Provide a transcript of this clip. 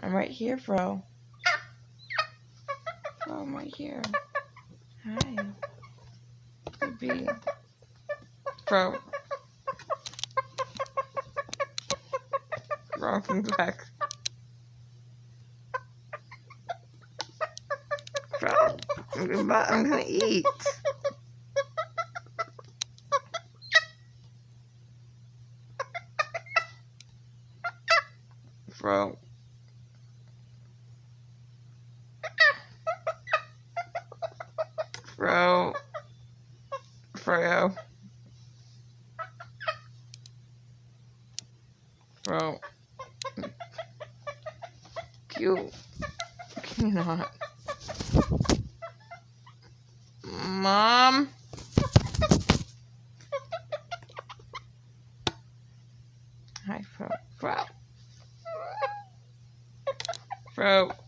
I'm right here, Fro. Fro, I'm right here. Hi. Baby. Fro. Fro, come back. Fro, I'm gonna eat. Fro. Fro. Froyoo. Fro. Cute. Can you not? Mom? Hi, Fro. Fro. Fro.